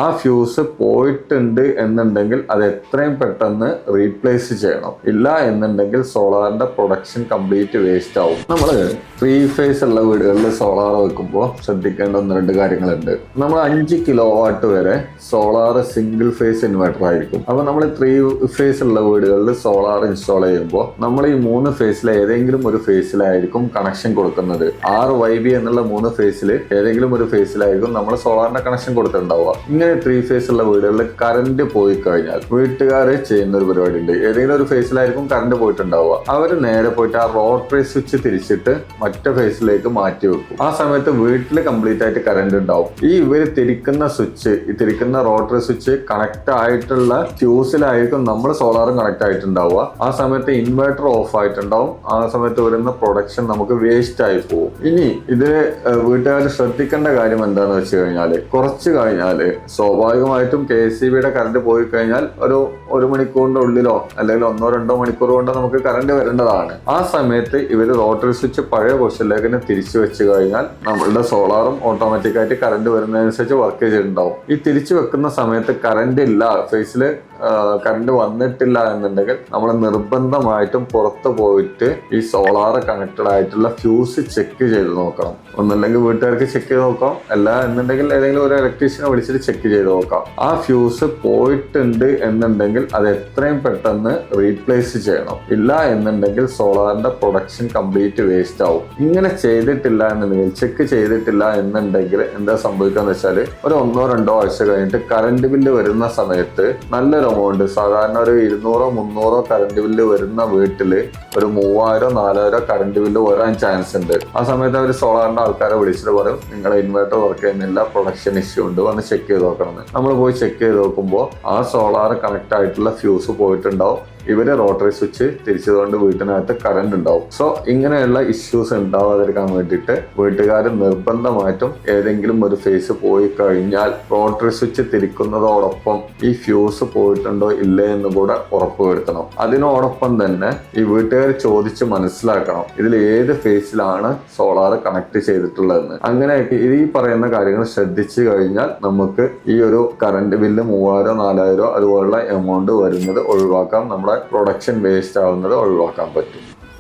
ആ ഫ്യൂസ് പോയിട്ടുണ്ട് എന്നുണ്ടെങ്കിൽ അത് എത്രയും പെട്ടെന്ന് റീപ്ലേസ് ചെയ്യണം. ഇല്ല എന്നുണ്ടെങ്കിൽ സോളാറിന്റെ പ്രൊഡക്ഷൻ കംപ്ലീറ്റ് വേസ്റ്റ് ആവും. നമ്മൾ 3 ഫേസ് ഉള്ള വീടുകളിൽ സോളാർ വെക്കുമ്പോൾ ശ്രദ്ധിക്കേണ്ട 1-2 കാര്യങ്ങളുണ്ട്. നമ്മൾ 5 കിലോ വാട്ട് വരെ സോളാർ സിംഗിൾ ഫേസ് ഇൻവെർട്ടർ ആയിരിക്കും. അപ്പൊ നമ്മൾ 3 ഫേസ് ഉള്ള വീടുകളിൽ സോളാർ ഇൻസ്റ്റാൾ ചെയ്യുമ്പോൾ നമ്മൾ ഈ 3 ഫേസിൽ ഏതെങ്കിലും ഒരു ഫേസിലായിരിക്കും കണക്ഷൻ കൊടുക്കുന്നത്. RYB എന്നുള്ള 3 ഫേസിൽ ഏതെങ്കിലും ഒരു ഫേസിലായിരിക്കും നമ്മൾ സോളാറിന്റെ കണക്ഷൻ കൊടുത്തിട്ടുണ്ടാവുക. ഇങ്ങനെ 3 ഫേസ് ഉള്ള വീടുകളിൽ കറണ്ട് പോയി കഴിഞ്ഞാൽ വീട്ടുകാർ ചെയ്യുന്ന ഒരു പരിപാടി ഉണ്ട്. ഏതെങ്കിലും ഒരു ഫേസിലായിരിക്കും കറണ്ട് പോയിട്ടുണ്ടാവുക. അവർ നേരെ പോയിട്ട് ആ റോട്ടറി സ്വിച്ച് തിരിച്ചിട്ട് മറ്റേ ഫേസിലേക്ക് മാറ്റി വെക്കും. ആ സമയത്ത് വീട്ടിൽ കംപ്ലീറ്റ് ആയിട്ട് കറണ്ട് ഉണ്ടാവും. ഇവർ തിരിക്കുന്ന സ്വിച്ച്, തിരിക്കുന്ന റോട്ടറി സ്വിച്ച് കണക്ട് ആയിട്ടുള്ള ഫ്യൂസിലായിരിക്കും നമ്മൾ സോളാറും കണക്ട് ആയിട്ടുണ്ടാവുക. ആ സമയത്ത് ഇൻവെർട്ടർ ഓഫ് ആയിട്ടുണ്ടാവും. ആ സമയത്ത് വരുന്ന പ്രൊഡക്ഷൻ നമുക്ക് വേസ്റ്റ് ആയി പോകും. ഇനി ഇതിൽ വീട്ടുകാർ ശ്രദ്ധിക്കേണ്ട കാര്യം എന്താണെന്ന് വെച്ച് കഴിഞ്ഞാൽ, കുറച്ച് കഴിഞ്ഞാൽ സ്വാഭാവികമായിട്ടും KSEBയുടെ കറണ്ട് പോയി കഴിഞ്ഞാൽ ഒരു മണിക്കൂറിന്റെ ഉള്ളിലോ അല്ലെങ്കിൽ 1-2 മണിക്കൂർ കൊണ്ടോ നമുക്ക് കറണ്ട് വരേണ്ടതാണ്. ആ സമയത്ത് ഇവർ റോട്ടറി സ്വിച്ച് പഴയ പൊസിഷനിലേക്ക് തിരിച്ചു വെച്ച് കഴിഞ്ഞാൽ നമ്മളുടെ സോളാറും ഓട്ടോമാറ്റിക്കായിട്ട് കറണ്ട് വരുന്നതനുസരിച്ച് വർക്ക് ചെയ്തിട്ടുണ്ടാവും. ഈ തിരിച്ചു വെക്കുന്ന സമയത്ത് കറണ്ട് ഇല്ല, ഫേസിൽ കറണ്ട് വന്നിട്ടില്ല എന്നുണ്ടെങ്കിൽ നമ്മൾ നിർബന്ധമായിട്ടും പുറത്ത് പോയിട്ട് ഈ സോളാർ കണക്റ്റഡ് ആയിട്ടുള്ള ഫ്യൂസ് ചെക്ക് ചെയ്ത് നോക്കണം. ഒന്നല്ലെങ്കിൽ വീട്ടുകാർക്ക് ചെക്ക് ചെയ്ത് നോക്കാം, അല്ല എന്നുണ്ടെങ്കിൽ ഏതെങ്കിലും ഒരു ഇലക്ട്രീഷ്യനെ വിളിച്ചിട്ട് ചെക്ക് ചെയ്ത് നോക്കാം. ആ ഫ്യൂസ് പോയിട്ടുണ്ട് എന്നുണ്ടെങ്കിൽ അത് എത്രയും പെട്ടെന്ന് റീപ്ലേസ് ചെയ്യണം. ഇല്ല എന്നുണ്ടെങ്കിൽ സോളാറിന്റെ പ്രൊഡക്ഷൻ കംപ്ലീറ്റ് വേസ്റ്റ് ആവും. ഇങ്ങനെ ചെയ്തിട്ടില്ല എന്നുണ്ടെങ്കിൽ, ചെക്ക് ചെയ്തിട്ടില്ല എന്നുണ്ടെങ്കിൽ എന്താ സംഭവിക്കാന്ന് വെച്ചാൽ, ഒരു 1-2 ആഴ്ച കഴിഞ്ഞിട്ട് കറണ്ട് ബില്ല് വരുന്ന സമയത്ത് നല്ലൊരു എമൗണ്ട്, സാധാരണ ഒരു 200-300 കറണ്ട് ബില്ല് വരുന്ന വീട്ടില് ഒരു 3000-4000 കറണ്ട് ബില്ല് വരാൻ ചാൻസ് ഉണ്ട്. ആ സമയത്ത് അവർ സോളാറിന്റെ ആൾക്കാരെ വിളിച്ചിട്ട് പറയും, നിങ്ങളുടെ ഇൻവെർട്ടർ വർക്ക് ചെയ്യുന്നില്ല, പ്രൊഡക്ഷൻ ഇഷ്യൂ ഉണ്ട്, വന്ന് ചെക്ക് ചെയ്ത് നോക്കണം. നമ്മൾ പോയി ചെക്ക് ചെയ്ത് നോക്കുമ്പോൾ ആ സോളാർ കണക്ട് ആയിട്ടുള്ള ഫ്യൂസ് പോയിട്ടുണ്ടാവും. ഇവര് റോട്ടറി സ്വിച്ച് തിരിച്ചതുകൊണ്ട് വീട്ടിനകത്ത് കറണ്ട് ഉണ്ടാവും. സോ ഇങ്ങനെയുള്ള ഇഷ്യൂസ് ഉണ്ടാവാതിരിക്കാൻ വേണ്ടിയിട്ട് വീട്ടുകാർ നിർബന്ധമായിട്ടും ഏതെങ്കിലും ഒരു ഫേസ് പോയി കഴിഞ്ഞാൽ റോട്ടറി സ്വിച്ച് തിരിക്കുന്നതോടൊപ്പം ഈ ഫ്യൂസ് പോയിട്ടുണ്ടോ ഇല്ലേ എന്ന് കൂടെ ഉറപ്പുവരുത്തണം. അതിനോടൊപ്പം തന്നെ ഈ വീട്ടുകാർ ചോദിച്ച് മനസ്സിലാക്കണം ഇതിൽ ഏത് ഫേസിലാണ് സോളാർ കണക്ട് ചെയ്തിട്ടുള്ളതെന്ന്. അങ്ങനെ ഈ പറയുന്ന കാര്യങ്ങൾ ശ്രദ്ധിച്ചു കഴിഞ്ഞാൽ നമുക്ക് ഈ ഒരു കറണ്ട് ബില്ല് 3000-4000 അതുപോലുള്ള എമൗണ്ട് വരുന്നത് ഒഴിവാക്കാം. നമ്മുടെ പ്രൊഡക്ഷൻ വേസ്റ്റ് ആവുന്നത് ഒഴിവാക്കാൻ പറ്റും.